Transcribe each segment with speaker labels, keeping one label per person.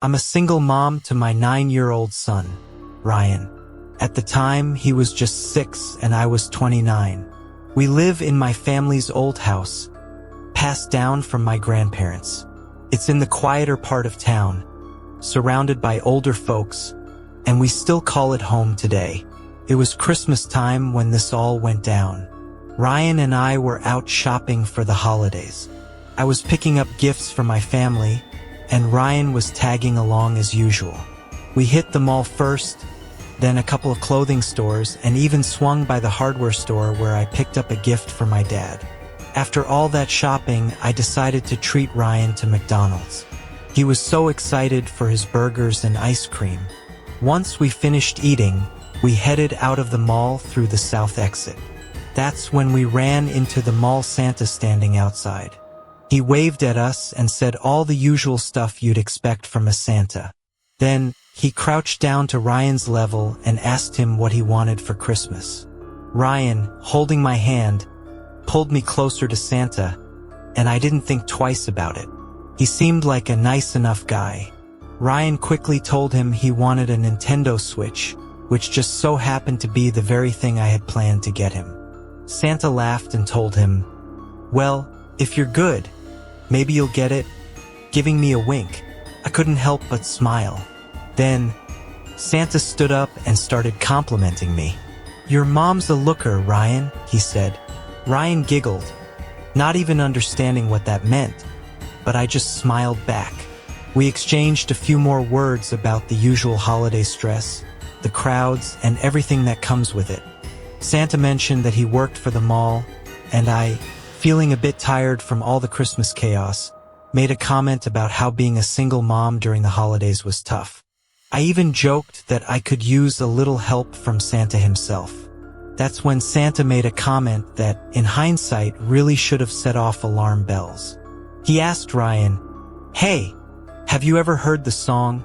Speaker 1: I'm a single mom to my 9-year-old son, Ryan. At the time, he was just 6 and I was 29. We live in my family's old house, passed down from my grandparents. It's in the quieter part of town, surrounded by older folks, and we still call it home today. It was Christmas time when this all went down. Ryan and I were out shopping for the holidays. I was picking up gifts for my family, and Ryan was tagging along as usual. We hit the mall first, then a couple of clothing stores, and even swung by the hardware store where I picked up a gift for my dad. After all that shopping, I decided to treat Ryan to McDonald's. He was so excited for his burgers and ice cream. Once we finished eating, we headed out of the mall through the south exit. That's when we ran into the mall Santa standing outside. He waved at us and said all the usual stuff you'd expect from a Santa. Then, he crouched down to Ryan's level and asked him what he wanted for Christmas. Ryan, holding my hand, pulled me closer to Santa, and I didn't think twice about it. He seemed like a nice enough guy. Ryan quickly told him he wanted a Nintendo Switch, which just so happened to be the very thing I had planned to get him. Santa laughed and told him, "Well, if you're good, maybe you'll get it," giving me a wink. I couldn't help but smile. Then, Santa stood up and started complimenting me. "Your mom's a looker, Ryan," he said. Ryan giggled, not even understanding what that meant, but I just smiled back. We exchanged a few more words about the usual holiday stress, the crowds, and everything that comes with it. Santa mentioned that he worked for the mall, and I, feeling a bit tired from all the Christmas chaos, made a comment about how being a single mom during the holidays was tough. I even joked that I could use a little help from Santa himself. That's when Santa made a comment that, in hindsight, really should have set off alarm bells. He asked Ryan, "Hey, have you ever heard the song,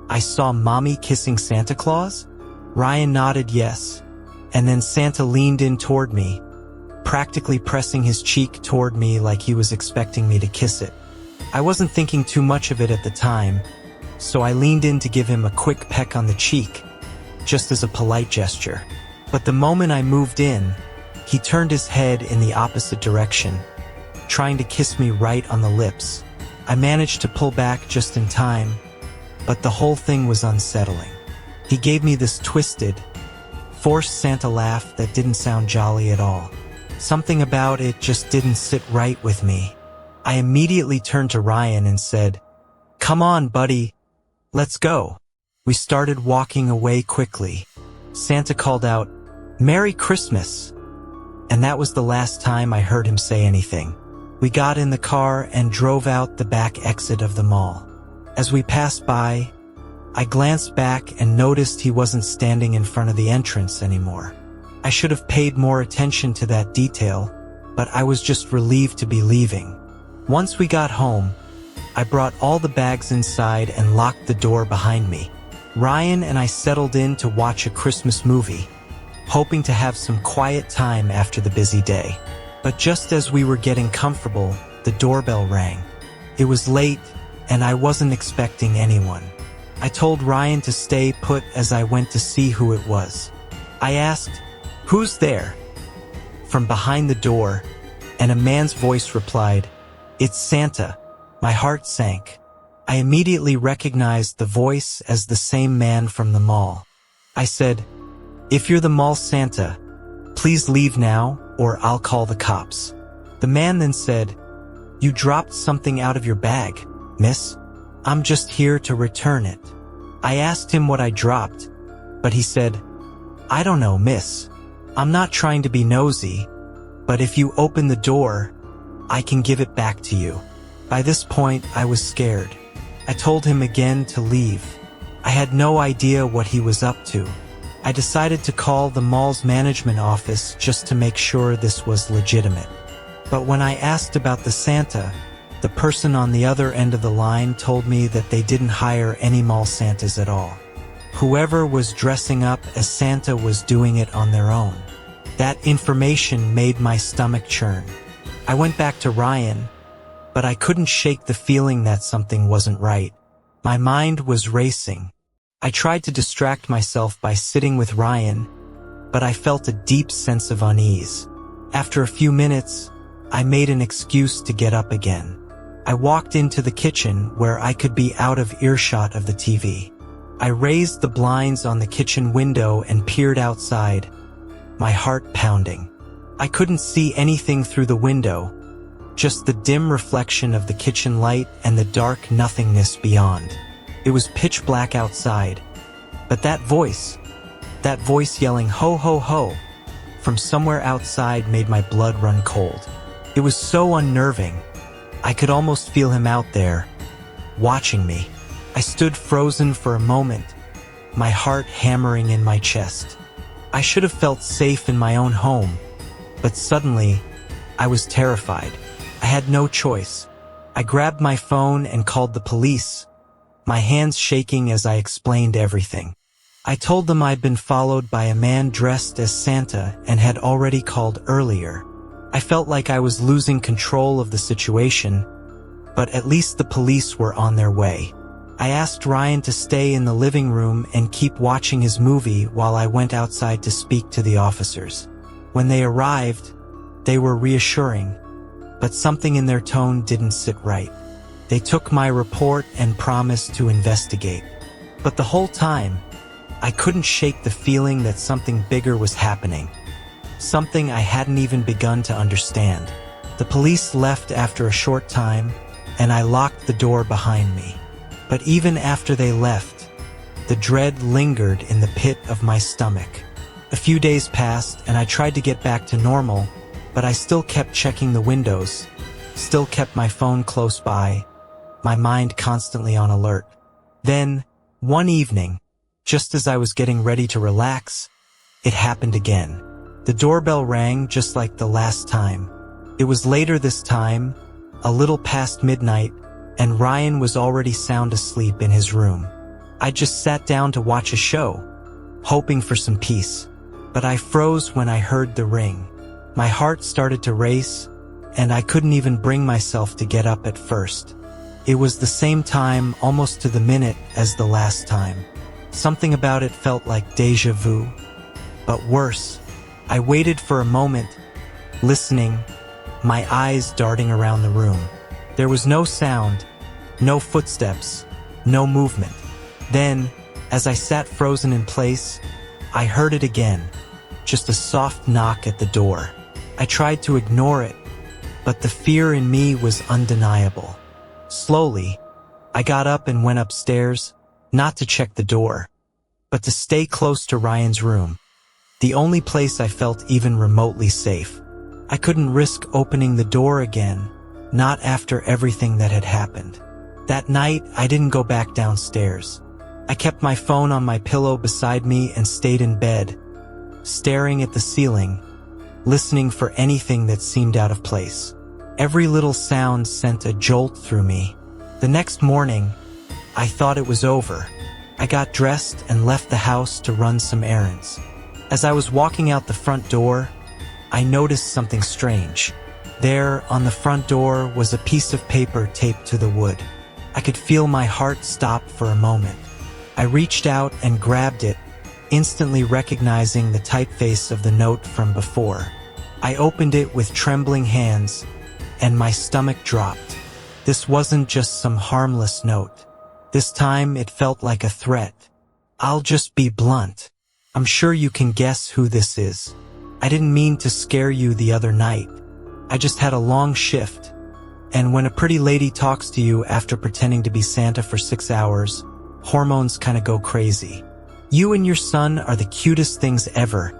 Speaker 1: 'I Saw Mommy Kissing Santa Claus'?" Ryan nodded yes, and then Santa leaned in toward me, practically pressing his cheek toward me like he was expecting me to kiss it. I wasn't thinking too much of it at the time, so I leaned in to give him a quick peck on the cheek, just as a polite gesture. But the moment I moved in, he turned his head in the opposite direction, trying to kiss me right on the lips. I managed to pull back just in time, but the whole thing was unsettling. He gave me this twisted, forced Santa laugh that didn't sound jolly at all. Something about it just didn't sit right with me. I immediately turned to Ryan and said, "Come on, buddy, let's go." We started walking away quickly. Santa called out, "Merry Christmas," and that was the last time I heard him say anything. We got in the car and drove out the back exit of the mall. As we passed by, I glanced back and noticed he wasn't standing in front of the entrance anymore. I should have paid more attention to that detail, but I was just relieved to be leaving. Once we got home, I brought all the bags inside and locked the door behind me. Ryan and I settled in to watch a Christmas movie, hoping to have some quiet time after the busy day. But just as we were getting comfortable, the doorbell rang. It was late, and I wasn't expecting anyone. I told Ryan to stay put as I went to see who it was. I asked, "Who's there?" from behind the door, and a man's voice replied, "It's Santa." My heart sank. I immediately recognized the voice as the same man from the mall. I said, "If you're the mall Santa, please leave now or I'll call the cops." The man then said, "You dropped something out of your bag, miss. I'm just here to return it." I asked him what I dropped, but he said, "I don't know, miss. I'm not trying to be nosy, but if you open the door, I can give it back to you." By this point, I was scared. I told him again to leave. I had no idea what he was up to. I decided to call the mall's management office just to make sure this was legitimate. But when I asked about the Santa, the person on the other end of the line told me that they didn't hire any mall Santas at all. Whoever was dressing up as Santa was doing it on their own. That information made my stomach churn. I went back to Ryan, but I couldn't shake the feeling that something wasn't right. My mind was racing. I tried to distract myself by sitting with Ryan, but I felt a deep sense of unease. After a few minutes, I made an excuse to get up again. I walked into the kitchen where I could be out of earshot of the TV. I raised the blinds on the kitchen window and peered outside, my heart pounding. I couldn't see anything through the window, just the dim reflection of the kitchen light and the dark nothingness beyond. It was pitch black outside, but that voice yelling "ho ho ho" from somewhere outside made my blood run cold. It was so unnerving. I could almost feel him out there, watching me. I stood frozen for a moment, my heart hammering in my chest. I should have felt safe in my own home, but suddenly, I was terrified. I had no choice. I grabbed my phone and called the police, my hands shaking as I explained everything. I told them I'd been followed by a man dressed as Santa and had already called earlier. I felt like I was losing control of the situation, but at least the police were on their way. I asked Ryan to stay in the living room and keep watching his movie while I went outside to speak to the officers. When they arrived, they were reassuring, but something in their tone didn't sit right. They took my report and promised to investigate. But the whole time, I couldn't shake the feeling that something bigger was happening. Something I hadn't even begun to understand. The police left after a short time, and I locked the door behind me. But even after they left, the dread lingered in the pit of my stomach. A few days passed, and I tried to get back to normal, but I still kept checking the windows, still kept my phone close by, my mind constantly on alert. Then, one evening, just as I was getting ready to relax, it happened again. The doorbell rang just like the last time. It was later this time, a little past midnight, and Ryan was already sound asleep in his room. I just sat down to watch a show, hoping for some peace. But I froze when I heard the ring. My heart started to race, and I couldn't even bring myself to get up at first. It was the same time, almost to the minute, as the last time. Something about it felt like déjà vu. But worse, I waited for a moment, listening, my eyes darting around the room. There was no sound, no footsteps, no movement. Then, as I sat frozen in place, I heard it again, just a soft knock at the door. I tried to ignore it, but the fear in me was undeniable. Slowly, I got up and went upstairs, not to check the door, but to stay close to Ryan's room, the only place I felt even remotely safe. I couldn't risk opening the door again, not after everything that had happened. That night, I didn't go back downstairs. I kept my phone on my pillow beside me and stayed in bed, staring at the ceiling, listening for anything that seemed out of place. Every little sound sent a jolt through me. The next morning, I thought it was over. I got dressed and left the house to run some errands. As I was walking out the front door, I noticed something strange. There, on the front door, was a piece of paper taped to the wood. I could feel my heart stop for a moment. I reached out and grabbed it, instantly recognizing the typeface of the note from before. I opened it with trembling hands, and my stomach dropped. This wasn't just some harmless note. This time it felt like a threat. I'll just be blunt. I'm sure you can guess who this is. I didn't mean to scare you the other night. I just had a long shift. And when a pretty lady talks to you after pretending to be Santa for 6 hours, hormones kind of go crazy. You and your son are the cutest things ever,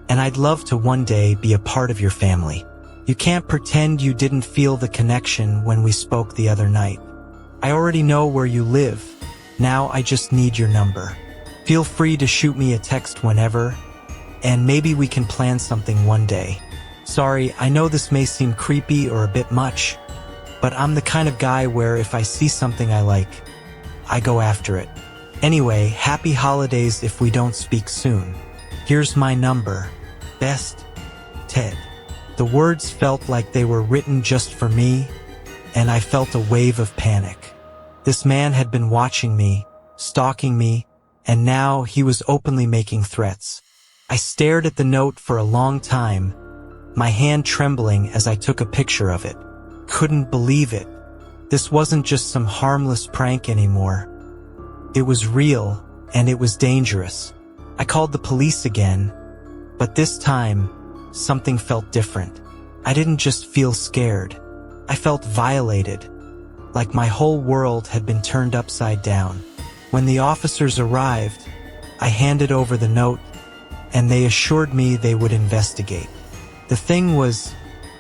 Speaker 1: and I'd love to one day be a part of your family. You can't pretend you didn't feel the connection when we spoke the other night. I already know where you live. Now I just need your number. Feel free to shoot me a text whenever, and maybe we can plan something one day. Sorry, I know this may seem creepy or a bit much, but I'm the kind of guy where if I see something I like, I go after it. Anyway, happy holidays if we don't speak soon. Here's my number. Best, Ted. The words felt like they were written just for me, and I felt a wave of panic. This man had been watching me, stalking me, and now he was openly making threats. I stared at the note for a long time, my hand trembling as I took a picture of it. Couldn't believe it. This wasn't just some harmless prank anymore. It was real, and it was dangerous. I called the police again, but this time, something felt different. I didn't just feel scared. I felt violated, like my whole world had been turned upside down. When the officers arrived, I handed over the note, and they assured me they would investigate. The thing was,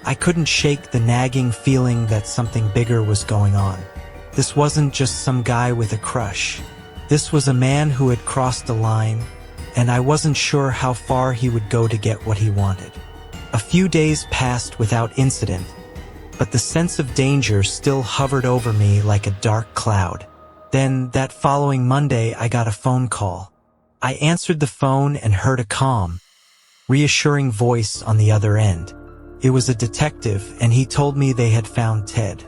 Speaker 1: I couldn't shake the nagging feeling that something bigger was going on. This wasn't just some guy with a crush. This was a man who had crossed the line, and I wasn't sure how far he would go to get what he wanted. A few days passed without incident, but the sense of danger still hovered over me like a dark cloud. Then, that following Monday, I got a phone call. I answered the phone and heard a calm, reassuring voice on the other end. It was a detective, and he told me they had found Ted.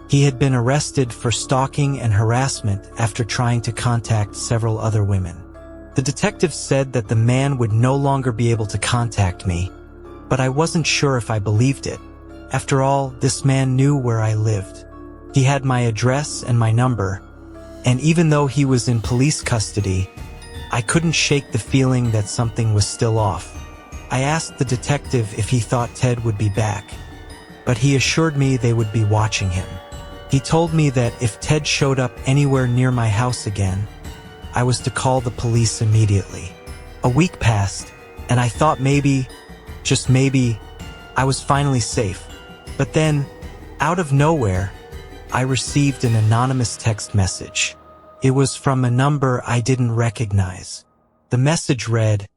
Speaker 1: He had been arrested for stalking and harassment after trying to contact several other women. The detective said that the man would no longer be able to contact me, but I wasn't sure if I believed it. After all, this man knew where I lived. He had my address and my number, and even though he was in police custody, I couldn't shake the feeling that something was still off. I asked the detective if he thought Ted would be back, but he assured me they would be watching him. He told me that if Ted showed up anywhere near my house again, I was to call the police immediately. A week passed, and I thought maybe, just maybe, I was finally safe. But then, out of nowhere, I received an anonymous text message. It was from a number I didn't recognize. The message read,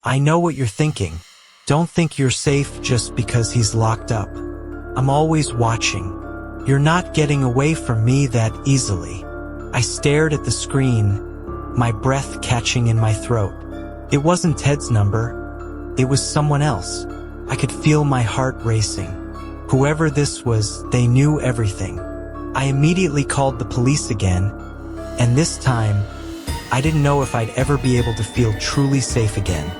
Speaker 1: "I know what you're thinking. Don't think you're safe just because he's locked up. I'm always watching. You're not getting away from me that easily." I stared at the screen, my breath catching in my throat. It wasn't Ted's number. It was someone else. I could feel my heart racing. Whoever this was, they knew everything. I immediately called the police again, and this time, I didn't know if I'd ever be able to feel truly safe again.